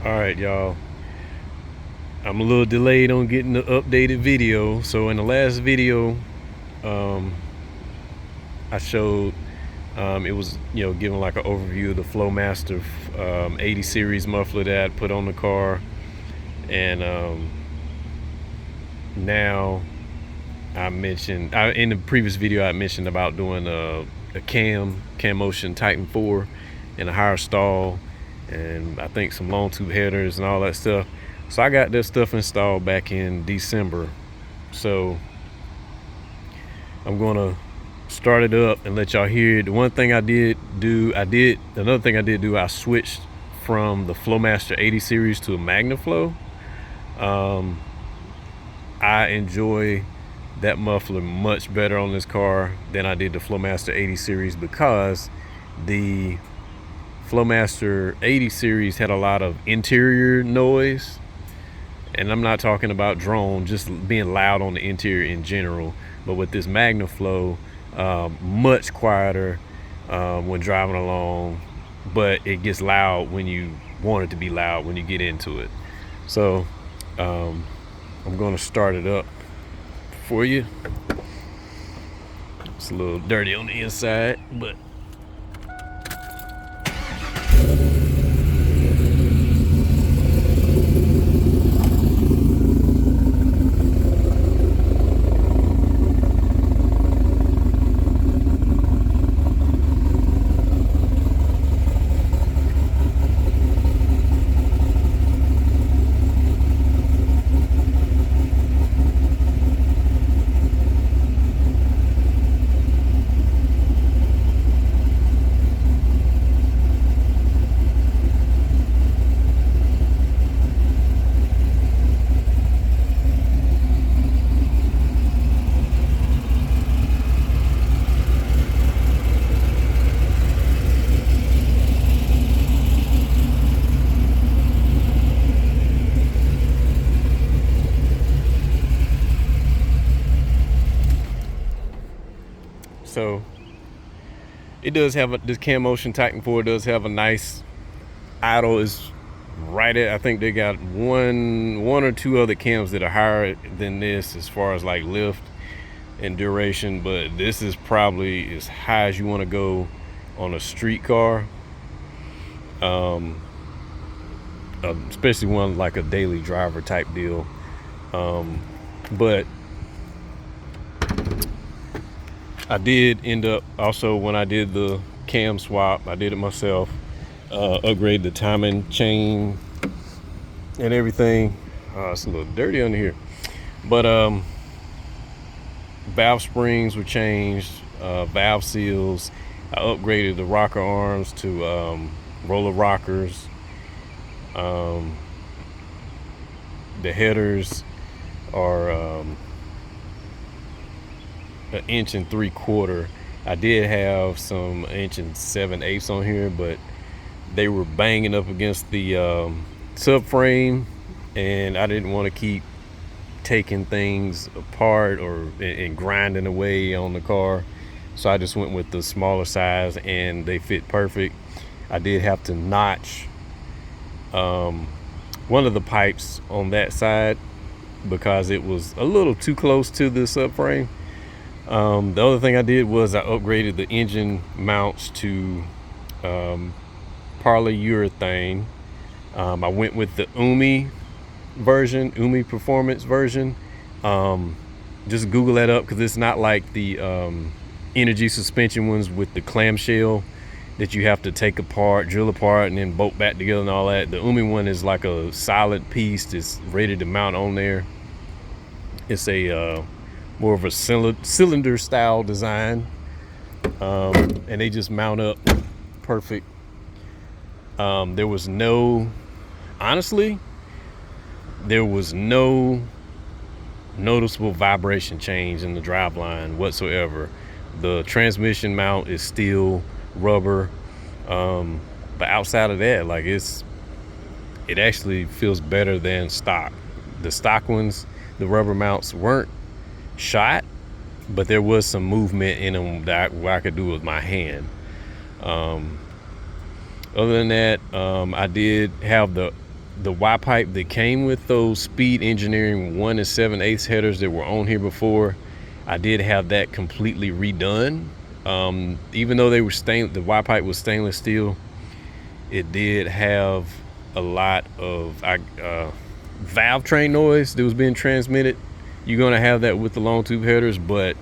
All right, y'all. I'm a little delayed on getting the updated video. So in the last video, um, I showed it was giving like an overview of the Flowmaster 80 series muffler that I put on the car, and now I mentioned in the previous video I mentioned about doing a cam motion Titan 4 and a higher stall, and I think some long tube headers and all that stuff. So I got that stuff installed back in December. So I'm gonna start it up and let y'all hear it. The one thing another thing I did do, I switched from the Flowmaster 80 series to a MagnaFlow. I enjoy that muffler much better on this car than I did the Flowmaster 80 series, because the Flowmaster 80 series had a lot of interior noise, and I'm not talking about drone, just being loud on the interior in general. But with this MagnaFlow, much quieter when driving along, but it gets loud when you want it to be loud when you get into it. So I'm going to start it up for you. It's a little dirty on the inside, but so it does have this cam motion Titan 4 does have a nice idle. Is right at, I think they got one or two other cams that are higher than this as far as like lift and duration, but this is probably as high as you want to go on a street car, especially one like a daily driver type deal. But I did end up also, when I did the cam swap, I did it myself, upgrade the timing chain and everything. It's a little dirty under here, but valve springs were changed, valve seals. I upgraded the rocker arms to roller rockers. The headers are an 1 3/4. I did have some 1 7/8 on here, but they were banging up against the subframe, and I didn't want to keep taking things apart and grinding away on the car, so I just went with the smaller size, and they fit perfect. I did have to notch one of the pipes on that side because it was a little too close to the subframe. The other thing I did was I upgraded the engine mounts to polyurethane. I went with the Umi Performance version. Just Google that up, because it's not like the energy suspension ones with the clamshell that you have to take apart, drill apart, and then bolt back together and all that. The Umi one is like a solid piece that's ready to mount on there. It's a more of a cylinder style design, and they just mount up perfect. There was no noticeable vibration change in the driveline whatsoever. The transmission mount is still rubber, but outside of that, like, it actually feels better than stock. The stock ones, the rubber mounts weren't shot, but there was some movement in them that I could do with my hand. Other than that, I did have the the Y pipe that came with those Speed Engineering 1 7/8 headers that were on here before, I did have that completely redone. Even though they were the Y pipe was stainless steel, it did have a lot of valve train noise that was being transmitted. You're gonna have that with the long tube headers, but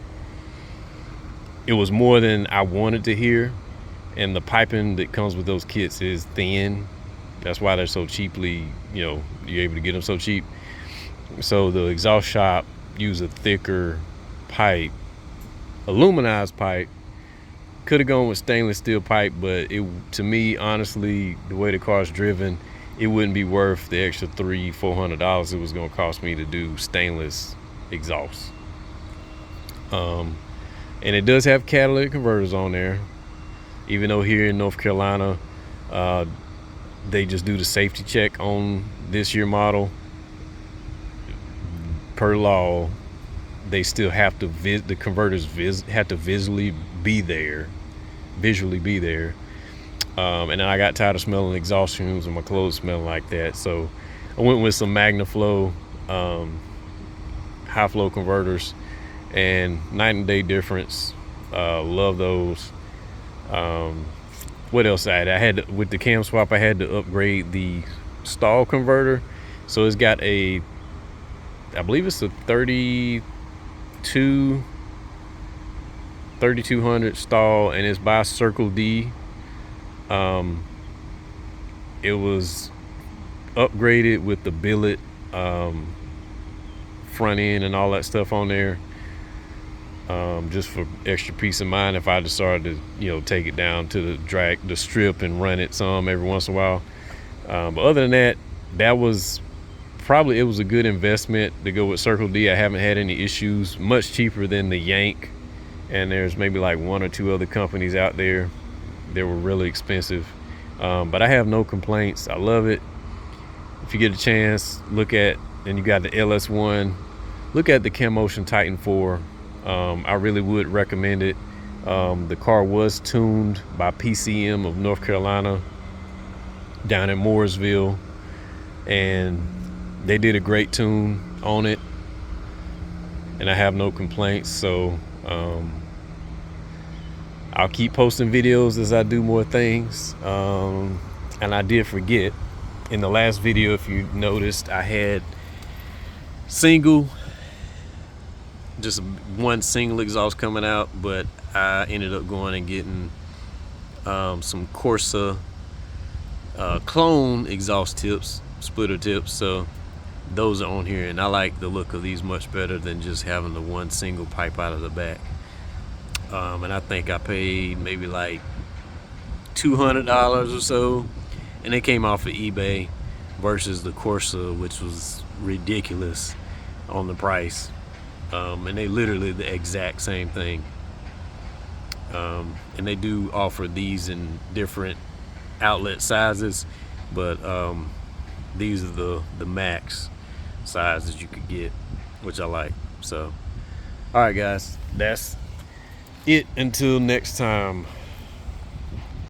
it was more than I wanted to hear. And the piping that comes with those kits is thin. That's why they're so cheaply, you're able to get them so cheap. So the exhaust shop used a thicker pipe, aluminized pipe. Could have gone with stainless steel pipe, but to me, honestly, the way the car's driven, it wouldn't be worth the extra $300-400 it was going to cost me to do stainless exhaust. And it does have catalytic converters on there, even though here in North Carolina, they just do the safety check on this year model. Per law, they still have to the converters have to visually be there. And then I got tired of smelling exhaust fumes and my clothes smelling like that, so I went with some MagnaFlow high flow converters, and night and day difference. Love those. What else I had with the cam swap, I had to upgrade the stall converter, so it's got I believe it's a 3200 stall, and it's by Circle D. It was upgraded with the billet front end and all that stuff on there, just for extra peace of mind if I decided to take it down to the strip and run it some every once in a while. But other than that, it was a good investment to go with Circle D. I haven't had any issues. Much cheaper than the Yank, and there's maybe like one or two other companies out there that were really expensive, but I have no complaints. I love it. If you get a chance, and you got the LS1, look at the CamMotion Titan 4. I really would recommend it. The car was tuned by PCM of North Carolina down in Mooresville, and they did a great tune on it, and I have no complaints. So I'll keep posting videos as I do more things. And I did forget, in the last video, if you noticed, I had just one single exhaust coming out, but I ended up going and getting some Corsa clone exhaust tips, splitter tips. So those are on here, and I like the look of these much better than just having the one single pipe out of the back. And I think I paid maybe like $200 or so, and they came off of eBay, versus the Corsa, which was ridiculous on the price. And they literally the exact same thing. And they do offer these in different outlet sizes, but these are the max size that you could get, which I like. So all right guys, that's it until next time.